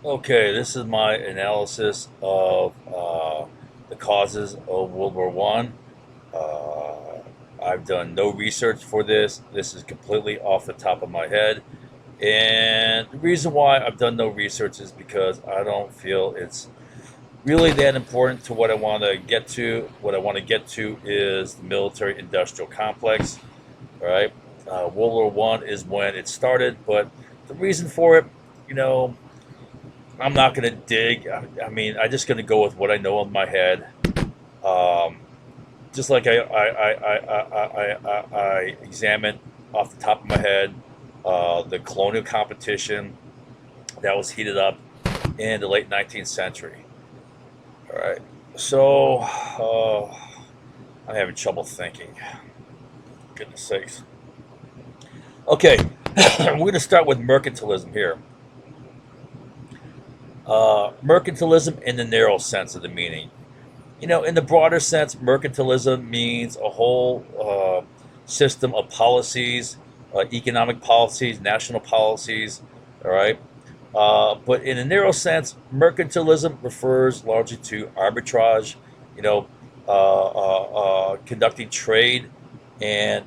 Okay, this is my analysis of the causes of World War One. I've done no research for this. This is completely off the top of my head. And the reason why I've done no research is because I don't feel it's really that important to what I want to get to. What I want to get to is the military industrial complex. All right. World War One is when it started, but the reason for it, you know, I'm not going to dig. I mean, I'm just going to go with what I know in my head. Um, just like I examined off the top of my head the colonial competition that was heated up in the late 19th century. All right. So I'm having trouble thinking. Goodness sakes. Okay. We're going to start with mercantilism here. Mercantilism in the narrow sense of the meaning. In the broader sense, mercantilism means a whole system of policies, economic policies, national policies. All right. But in a narrow sense, mercantilism refers largely to arbitrage, conducting trade and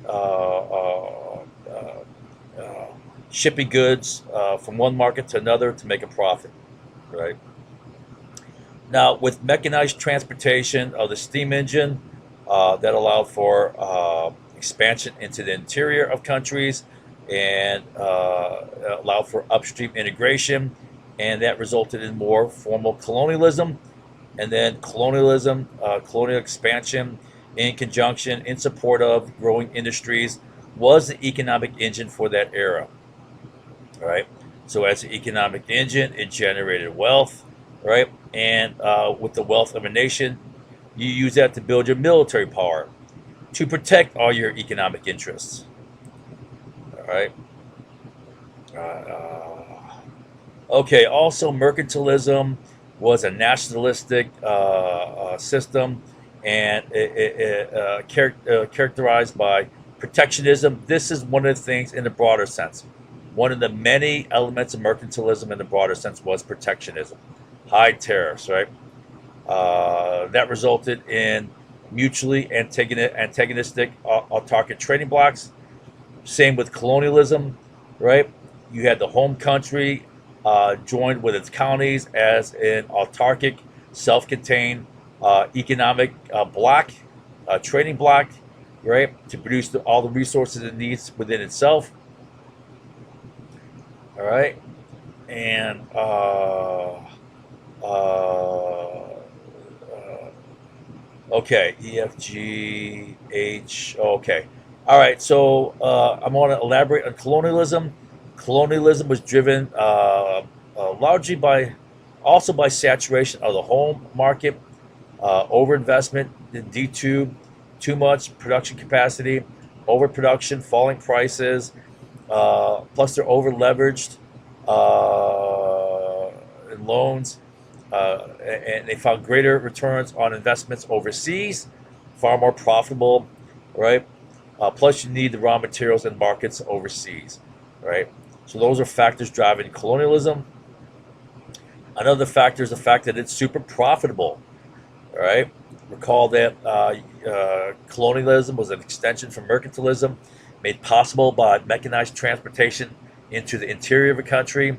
shipping goods from one market to another to make a profit. Right. Now, with mechanized transportation of the steam engine, that allowed for expansion into the interior of countries and allowed for upstream integration, and that resulted in more formal colonialism. And then colonial expansion in conjunction, in support of growing industries, was the economic engine for that era. Right. So as an economic engine, it generated wealth, right? And with the wealth of a nation, you use that to build your military power to protect all your economic interests. All right. Okay. Also, mercantilism was a nationalistic system, and characterized by protectionism. This is one of the things in the broader sense. One of the many elements of mercantilism in the broader sense was protectionism, high tariffs, right? That resulted in mutually antagonistic autarkic trading blocks. Same with colonialism, right? You had the home country joined with its colonies as an autarkic, self-contained economic block, trading block, right, to produce all the resources it needs within itself. All right, and okay, EFGH. Okay, all right. So I'm going to elaborate on colonialism. Colonialism was driven largely by, also by saturation of the home market, overinvestment in D2, too much production capacity, overproduction, falling prices, plus they're over leveraged in loans, and they found greater returns on investments overseas, far more profitable, right? Plus, you need the raw materials and markets overseas, right? So those are factors driving colonialism. Another factor is the fact that it's super profitable. All right. Recall that colonialism was an extension from mercantilism, made possible by mechanized transportation into the interior of a country,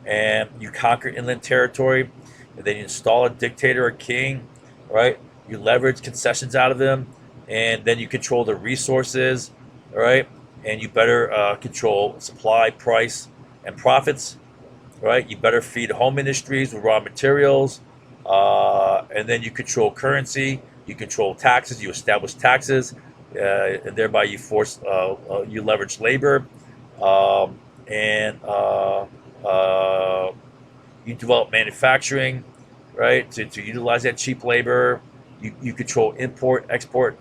and you conquer inland territory, and then you install a dictator or king, right? You leverage concessions out of them, and then you control the resources, all right? And you better control supply, price, and profits, right? You better feed home industries with raw materials, and then you control currency, you control taxes, you establish taxes, and thereby you leverage labor, and you develop manufacturing, right? To utilize that cheap labor, you control export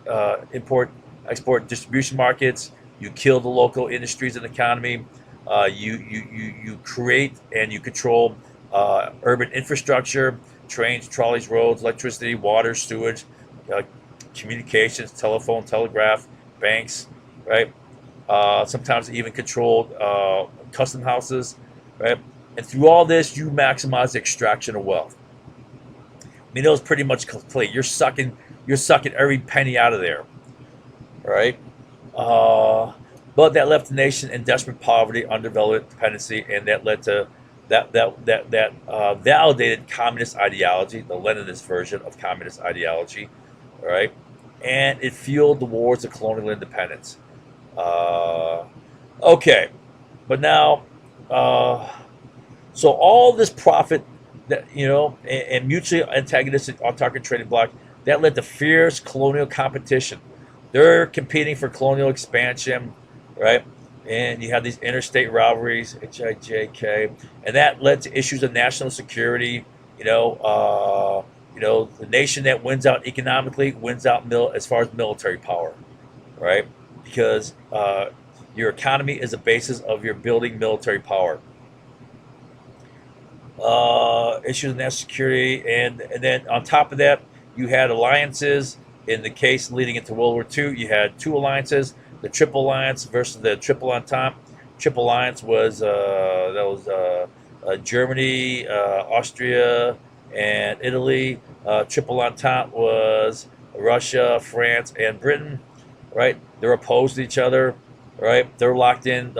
distribution markets. You kill the local industries and economy. You create and you control urban infrastructure, trains, trolleys, roads, electricity, water, sewage, uh, communications, telephone, telegraph, banks, right? Sometimes even controlled custom houses, right? And through all this, you maximize the extraction of wealth. I mean, it was pretty much complete. You're sucking every penny out of there, right? Uh, but that left the nation in desperate poverty, underdeveloped dependency, and that led to that validated communist ideology, the Leninist version of communist ideology, right? And it fueled the wars of colonial independence. Uh, okay, but now, uh, so all this profit that and mutually antagonistic autarkic trading bloc that led to fierce colonial competition. They're competing for colonial expansion, right? And you have these interstate rivalries, HIJK, and that led to issues of national security. The nation that wins out economically wins out as far as military power, right? Because your economy is the basis of your building military power. Issues of national security, and then on top of that, you had alliances. In the case leading into World War II, you had two alliances: the Triple Alliance versus the Triple Entente. Triple Alliance was Germany, Austria, and Italy. Triple Entente was Russia, France, and Britain. Right? They're opposed to each other. Right? They're locked in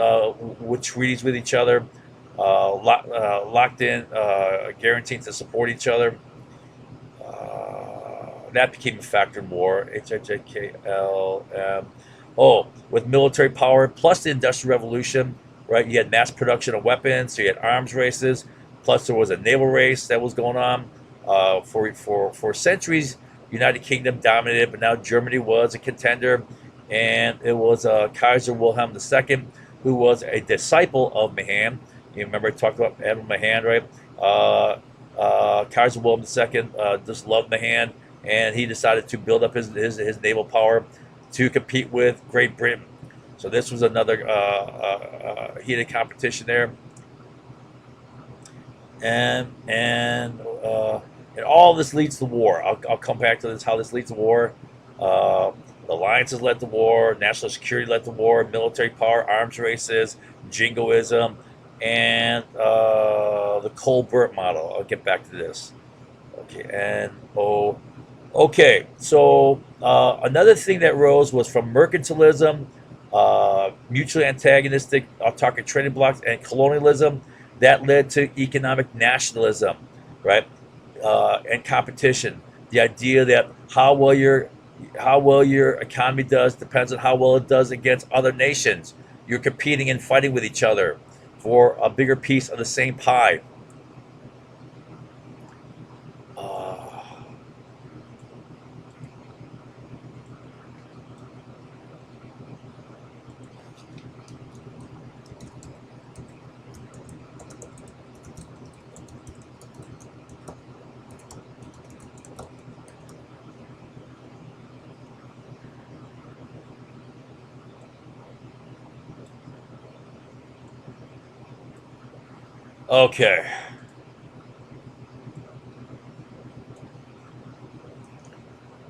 with treaties with each other. Locked in, guaranteed to support each other. That became a factor in war. HIJKLM. Oh, with military power plus the Industrial Revolution, right? You had mass production of weapons, so you had arms races. Plus, there was a naval race that was going on. For centuries, United Kingdom dominated, but now Germany was a contender, and it was Kaiser Wilhelm II, who was a disciple of Mahan. You remember I talked about Admiral Mahan, right? Kaiser Wilhelm II just loved Mahan, and he decided to build up his naval power to compete with Great Britain. So this was another heated competition there, and all this leads to war. I'll come back to this, how this leads to war. The alliances led to war, national security led to war, military power, arms races, jingoism, and the Colbert model. I'll get back to this. Okay, okay. So another thing that rose was from mercantilism, mutually antagonistic autarkic trading blocs, and colonialism that led to economic nationalism, right? And competition. The idea that how well your economy does depends on how well it does against other nations. You're competing and fighting with each other for a bigger piece of the same pie. Okay.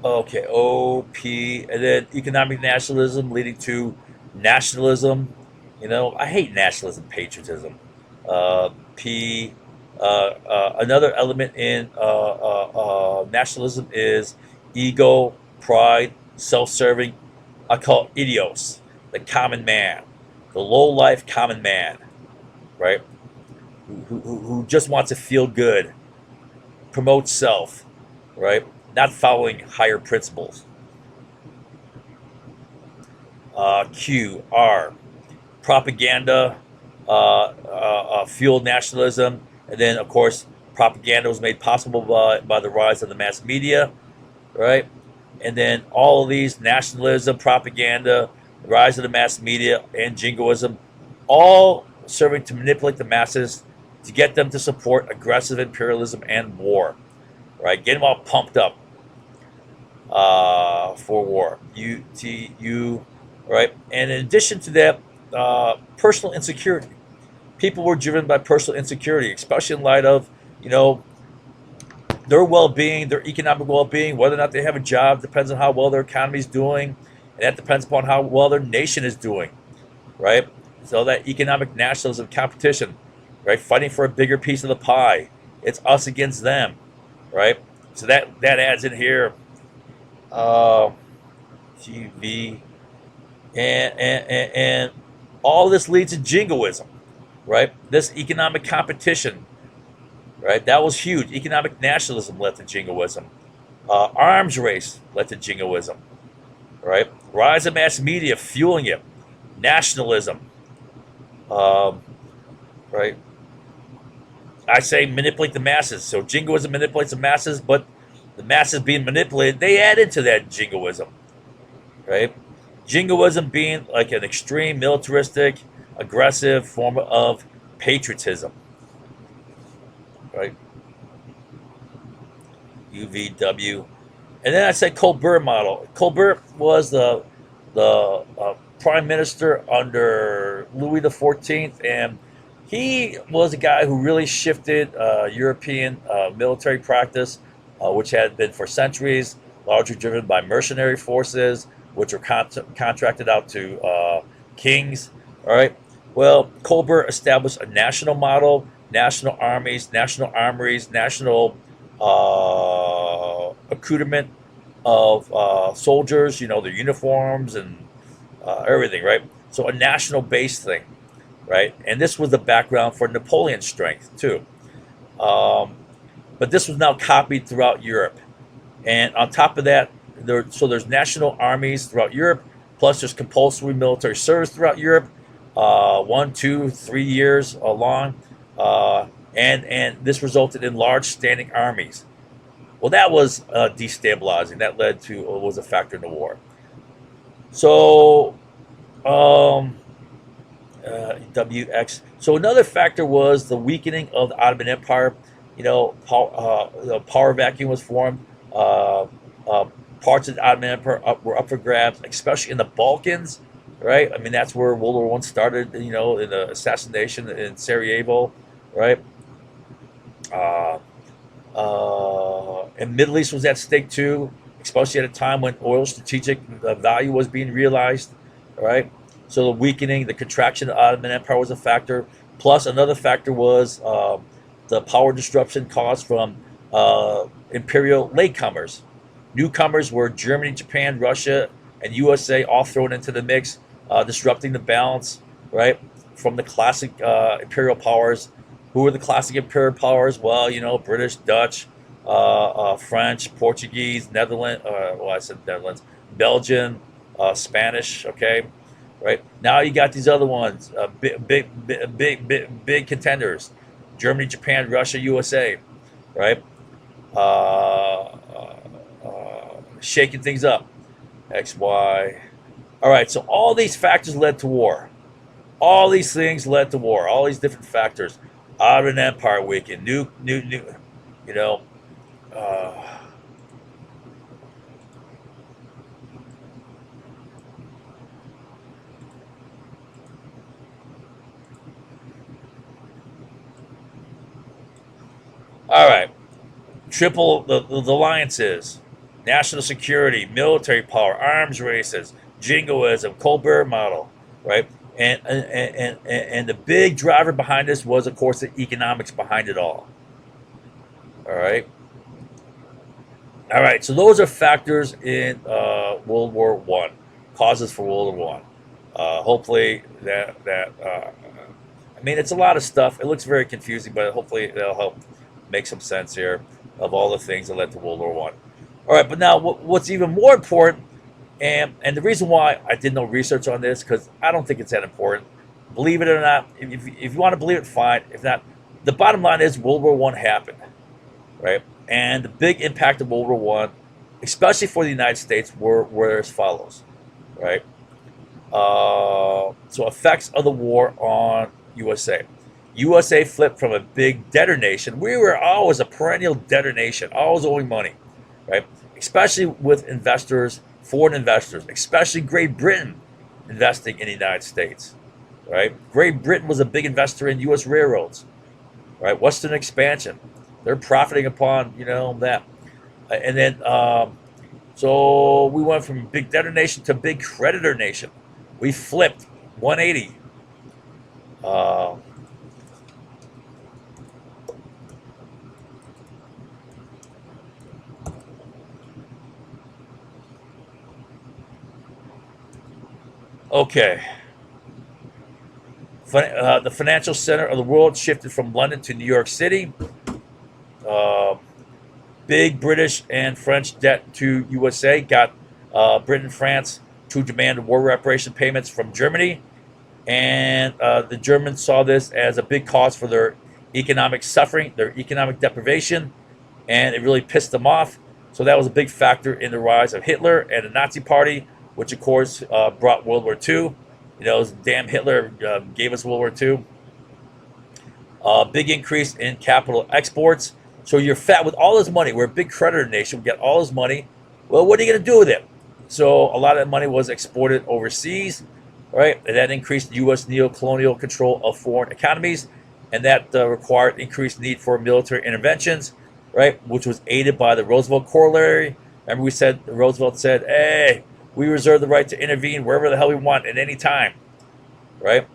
Okay, OP, and then economic nationalism leading to nationalism. I hate nationalism, patriotism. P. Another element in nationalism is ego, pride, self-serving. I call it idios, the common man, the low-life common man, right? Who just wants to feel good, promote self, right? Not following higher principles. Q, R, propaganda, fueled nationalism, and then of course propaganda was made possible by the rise of the mass media, right? And then all of these nationalism, propaganda, rise of the mass media, and jingoism, all serving to manipulate the masses to get them to support aggressive imperialism and war, right? Get them all pumped up for war. Right? And in addition to that, personal insecurity. People were driven by personal insecurity, especially in light of, their well-being, their economic well-being, whether or not they have a job depends on how well their economy is doing, and that depends upon how well their nation is doing, right? So that economic nationalism competition, right? Fighting for a bigger piece of the pie. It's us against them, right? So that adds in here, uh, TV, and all this leads to jingoism, right? This economic competition, right? That was huge. Economic nationalism led to jingoism. Arms race led to jingoism, right? Rise of mass media fueling it. Nationalism, um, right? I say manipulate the masses. So jingoism manipulates the masses, but the masses being manipulated, they add into that jingoism, right? Jingoism being like an extreme militaristic, aggressive form of patriotism, right? UVW. And then I said Colbert model. Colbert was the prime minister under Louis the 14th, and he was a guy who really shifted European military practice, which had been for centuries largely driven by mercenary forces, which were contracted out to kings. All right. Well, Colbert established a national model, national armies, national armories, national accoutrement of soldiers, their uniforms and everything, right? So a national base thing, right? And this was the background for Napoleon's strength too. Um, but this was now copied throughout Europe, and on top of that, there's national armies throughout Europe. Plus, there's compulsory military service throughout Europe, 1, 2, 3 years long, and this resulted in large standing armies. Well, that was destabilizing. That led to was a factor in the war. So, um, WX. So another factor was the weakening of the Ottoman Empire. The power vacuum was formed. Uh, Parts of the Ottoman Empire were up for grabs, especially in the Balkans. Right. I mean, that's where World War I started. In the assassination in Sarajevo. Right. Uh, and Middle East was at stake too, especially at a time when oil strategic value was being realized. All right. So the weakening, the contraction of the Ottoman Empire was a factor. Plus, another factor was the power disruption caused from imperial latecomers. Newcomers were Germany, Japan, Russia, and USA all thrown into the mix, disrupting the balance, right, from the classic imperial powers. Who were the classic imperial powers? Well, British, Dutch, French, Portuguese, Netherlands. Well, I said Netherlands, Belgian, Spanish. Okay, right now you got these other ones, big contenders: Germany, Japan, Russia, USA. Right, shaking things up. X, Y. All right, so all these factors led to war. All these things led to war. All these different factors. Ottoman Empire weakened. New. You know. Uh, all right. Triple the alliances, national security, military power, arms races, jingoism, Colbert model, right? And the big driver behind this was, of course, the economics behind it all. All right. All right, so those are factors in World War One, causes for World War One. Hopefully I mean, it's a lot of stuff. It looks very confusing, but hopefully that'll help make some sense here of all the things that led to World War One. All right, but now what's even more important, and the reason why I did no research on this, because I don't think it's that important. Believe it or not, if you want to believe it, fine. If not, the bottom line is World War One happened, right? And the big impact of World War One, especially for the United States, were as follows, right? So effects of the war on USA. USA flipped from a big debtor nation. We were always a perennial debtor nation, always owing money, right? Especially with investors, foreign investors, especially Great Britain investing in the United States, right? Great Britain was a big investor in U.S. railroads, right? Western expansion. They're profiting upon, that. And then, so we went from big debtor nation to big creditor nation. We flipped 180. Uh, Okay. The financial center of the world shifted from London to New York City. Uh, Big British and French debt to USA got Britain and France to demand war reparation payments from Germany. And the Germans saw this as a big cause for their economic suffering, their economic deprivation, and it really pissed them off. So that was a big factor in the rise of Hitler and the Nazi Party, which of course brought World War II. You know, damn Hitler gave us World War II. Big increase in capital exports. So you're fat with all this money. We're a big creditor nation. We get all this money. Well, what are you going to do with it? So a lot of that money was exported overseas, right? And that increased U.S. neo-colonial control of foreign economies, and that required increased need for military interventions, right? Which was aided by the Roosevelt corollary. Remember, Roosevelt said, "Hey, we reserve the right to intervene wherever the hell we want at any time," right?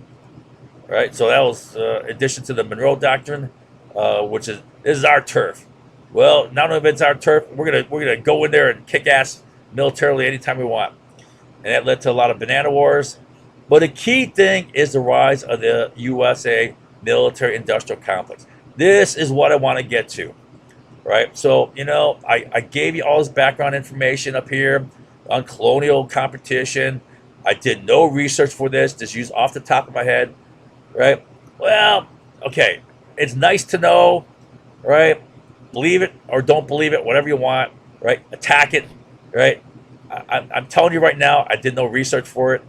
Right. So that was addition to the Monroe Doctrine, which is this is our turf. Well, not only if it's our turf, we're gonna go in there and kick ass militarily anytime we want, and that led to a lot of banana wars. But the key thing is the rise of the USA military-industrial complex. This is what I want to get to, right? So I gave you all this background information up here on colonial competition. I did no research for this, just used off the top of my head. Right? Well, okay. It's nice to know, right? Believe it or don't believe it, whatever you want, right? Attack it, right? I'm telling you right now, I did no research for it.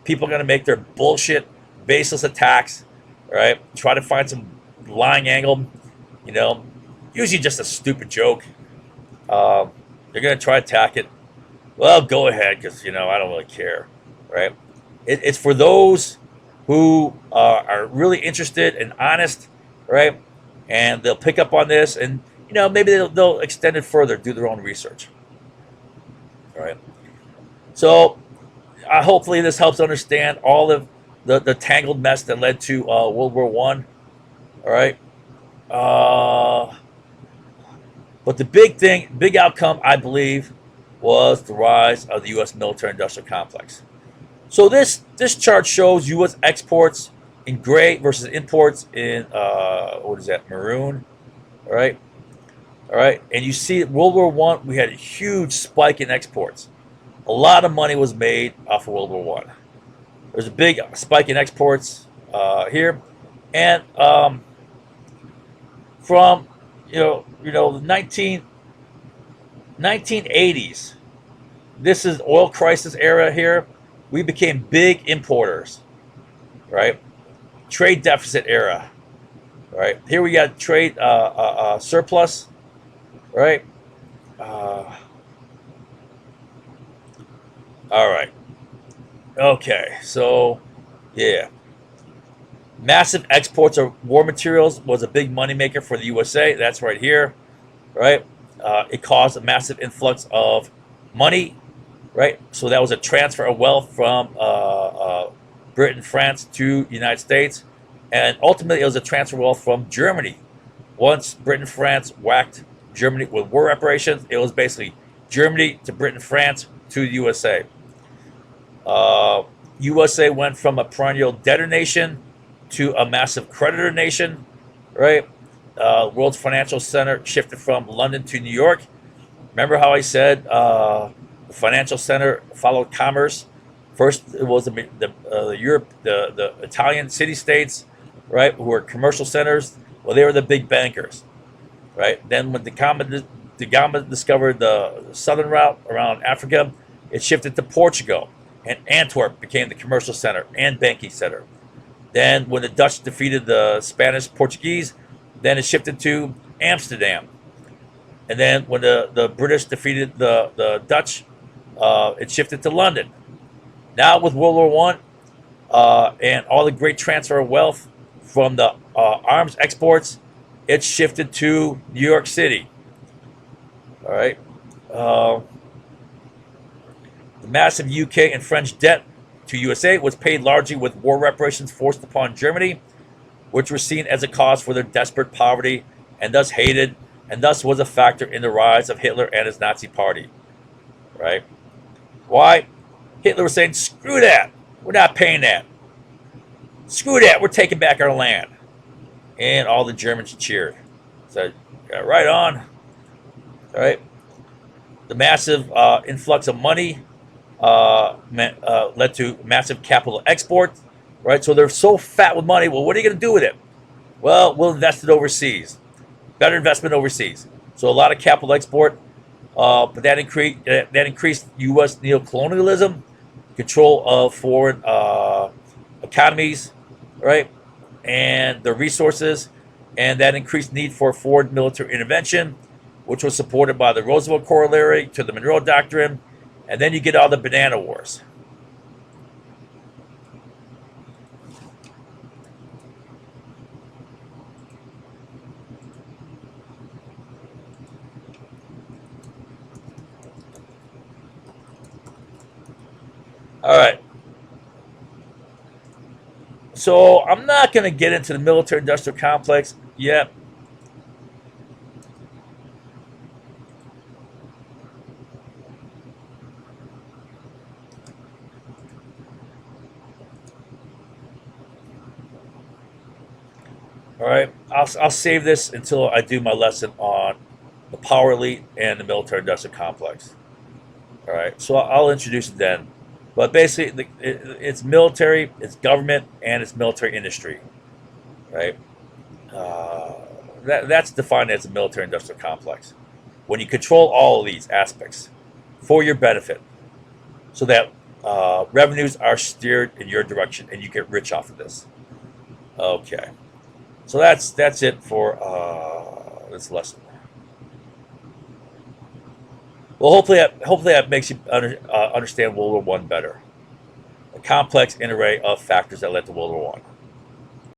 People are going to make their bullshit, baseless attacks, right? Try to find some lying angle, you know, usually just a stupid joke. They're going to try to attack it. Well, go ahead, because, I don't really care, right? It's for those who are really interested and honest, right? And they'll pick up on this, and maybe they'll extend it further, do their own research, right? So hopefully this helps understand all of the tangled mess that led to World War One. All right, but the big outcome, I believe, was the rise of the U.S. military-industrial complex. So this chart shows U.S. exports in gray versus imports in what is that, maroon, all right, and you see World War One, we had a huge spike in exports. A lot of money was made off of World War One. There's a big spike in exports here, and from the 1980s, this is oil crisis era here. We became big importers, right? Trade deficit era, right? Here we got trade surplus, right? All right. Okay. So, yeah. Massive exports of war materials was a big moneymaker for the USA. That's right here, right? It caused a massive influx of money, right? So that was a transfer of wealth from Britain, France to the United States. And ultimately, it was a transfer of wealth from Germany. Once Britain and France whacked Germany with war reparations, it was basically Germany to Britain, France to the USA. USA went from a perennial debtor nation to a massive creditor nation, right? World's financial center shifted from London to New York. Remember how I said the financial center followed commerce? First, it was the Italian city-states, right, who were commercial centers. Well, they were the big bankers, right? Then when da Gama discovered the southern route around Africa, it shifted to Portugal, and Antwerp became the commercial center and banking center. Then when the Dutch defeated the Spanish Portuguese, then it shifted to Amsterdam. And then when the British defeated the Dutch, it shifted to London. Now with World War One and all the great transfer of wealth from the arms exports, it shifted to New York City. All right. The massive UK and French debt to USA was paid largely with war reparations forced upon Germany, which were seen as a cause for their desperate poverty and thus hated, and thus was a factor in the rise of Hitler and his Nazi party. Right? Why? Hitler was saying, screw that. We're not paying that. Screw that. We're taking back our land. And all the Germans cheered. So, yeah, right on. All right. The massive influx of money led to massive capital export. Right. So they're so fat with money. Well, what are you going to do with it? Well, we'll invest it overseas. Better investment overseas. So a lot of capital export. But that increased U.S. neocolonialism, control of foreign economies, right, and the resources, and that increased need for foreign military intervention, which was supported by the Roosevelt corollary to the Monroe Doctrine, and then you get all the banana wars. All right. So I'm not going to get into the military-industrial complex yet. All right, I'll save this until I do my lesson on the power elite and the military-industrial complex. All right, so I'll introduce it then. But basically, it's military, it's government, and it's military industry, right? Uh, that's defined as a military-industrial complex. When you control all of these aspects for your benefit, so that revenues are steered in your direction, and you get rich off of this. Okay, so that's it for this lesson. Well, hopefully that makes you understand World War One better. A complex interarray of factors that led to World War One.